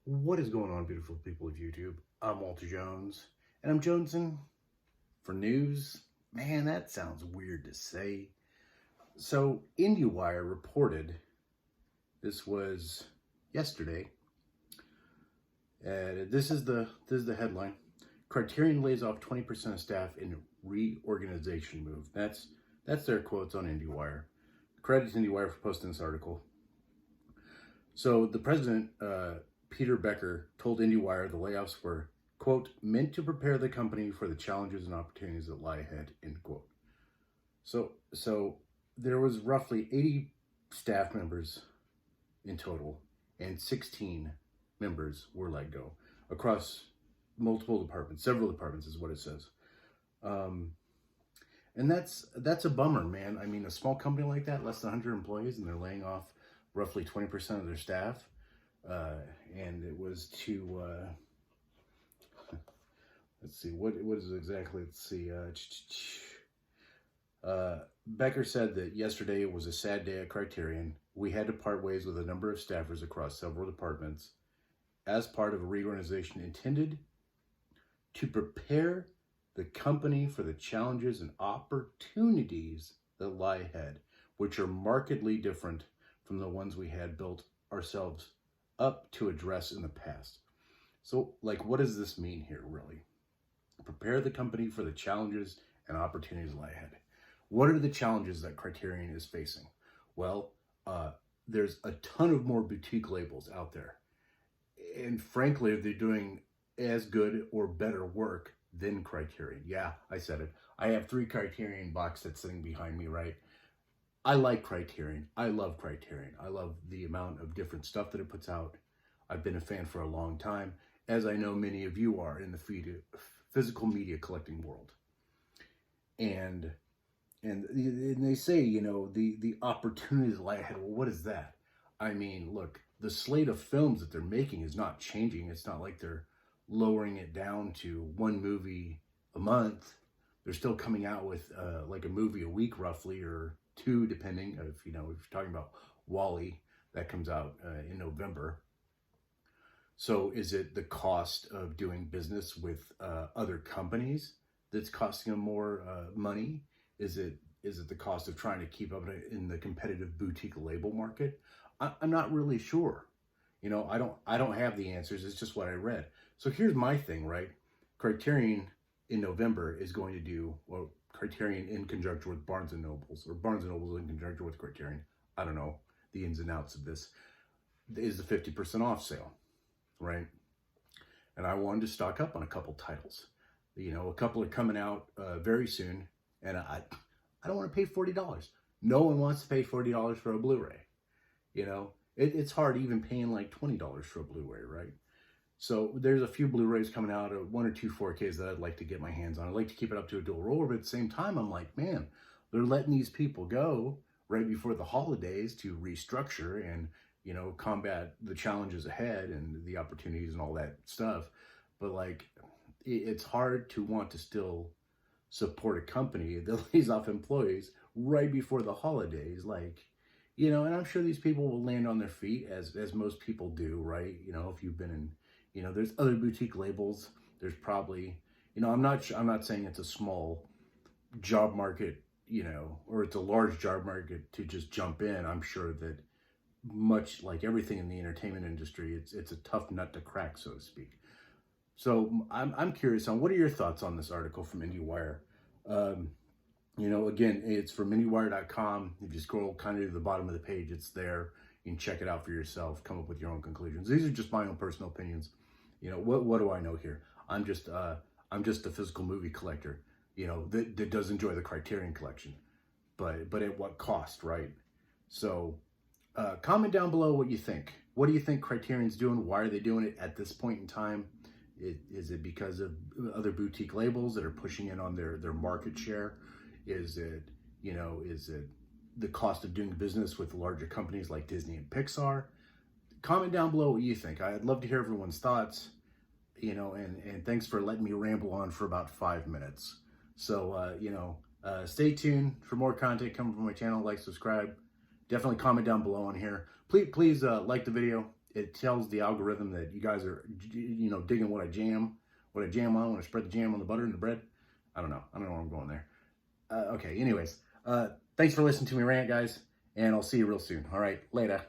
What is going on, beautiful people of YouTube? I'm Walter Jones, and I'm jonesing for news. Man, that sounds weird to say. So, Indiewire reported, this was yesterday, this is the headline. Criterion lays off 20% of staff in reorganization move. That's their quotes on Indiewire. Credit to Indiewire for posting this article. So the president, Peter Becker, told Indiewire the layoffs were, quote, meant to prepare the company for the challenges and opportunities that lie ahead, end quote. So there was roughly 80 staff members in total, and 16 members were let go across multiple departments, several departments is what it says. And that's a bummer, man. I mean, a small company like that, less than 100 employees, and they're laying off roughly 20% of their staff. And it was to, let's see, what is it exactly? Let's see. Becker said that yesterday was a sad day at Criterion. We had to part ways with a number of staffers across several departments as part of a reorganization intended to prepare the company for the challenges and opportunities that lie ahead, which are markedly different from the ones we had built ourselves up to address in the past. So, like, what does this mean here, really? Prepare the company for the challenges and opportunities that lie ahead. What are the challenges that Criterion is facing? Well, there's a ton of more boutique labels out there. And frankly, they're doing as good or better work than Criterion. Yeah, I said it. I have 3 Criterion box sets sitting behind me, right? I like Criterion. I love Criterion. I love the amount of different stuff that it puts out. I've been a fan for a long time, as I know many of you are in the physical media collecting world. And they say, you know, the opportunities lie ahead. Well, what is that? I mean, look, the slate of films that they're making is not changing. It's not like they're lowering it down to 1 movie a month. They're still coming out with like a movie a week roughly, or 2 depending. If you're talking about Wall-E, that comes out in November. So is it the cost of doing business with other companies that's costing them more money? Is it the cost of trying to keep up in the competitive boutique label market? I'm not really sure. You know, I don't have the answers. It's just what I read. So here's my thing, right? Criterion in November is going to do, well, Criterion in conjunction with Barnes & Nobles, or Barnes & Nobles in conjunction with Criterion. I don't know the ins and outs of this. Is the 50% off sale, right? And I wanted to stock up on a couple titles. You know, a couple are coming out very soon, and I don't want to pay $40. No one wants to pay $40 for a Blu-ray. You know, it's hard even paying like $20 for a Blu-ray, right? So there's a few Blu-rays coming out, 1 or 2 4Ks that I'd like to get my hands on. I'd like to keep it up to a dual roller, but at the same time, I'm like, man, they're letting these people go right before the holidays to restructure and, you know, combat the challenges ahead and the opportunities and all that stuff. But like, it's hard to want to still support a company that lays off employees right before the holidays. Like, you know, and I'm sure these people will land on their feet as most people do, right? You know, if you've been in, you know, there's other boutique labels. There's probably, you know, I'm not saying it's a small job market, you know, or it's a large job market to just jump in. I'm sure that much like everything in the entertainment industry, it's a tough nut to crack, so to speak. So I'm curious on, what are your thoughts on this article from Indiewire? You know, again, it's from Indiewire.com. If you scroll kind of to the bottom of the page, it's there. You can check it out for yourself, come up with your own conclusions. These are just my own personal opinions. You know, what do I know here? I'm just a physical movie collector, you know, that does enjoy the Criterion collection, but at what cost, right? So comment down below what you think. What do you think Criterion's doing? Why are they doing it at this point in time? Is it because of other boutique labels that are pushing in on their market share? Is it, you know, is it the cost of doing business with larger companies like Disney and Pixar? Comment down below what you think. I'd love to hear everyone's thoughts, you know, and thanks for letting me ramble on for about 5 minutes. So, you know, stay tuned for more content coming from my channel. Like, subscribe. Definitely comment down below on here. Please like the video it tells the algorithm that you guys are, you know, digging what I jam on when I spread the jam on the butter and the bread. I don't know where I'm going there. Okay, anyways, thanks for listening to me rant, guys, and I'll see you real soon. All right, later.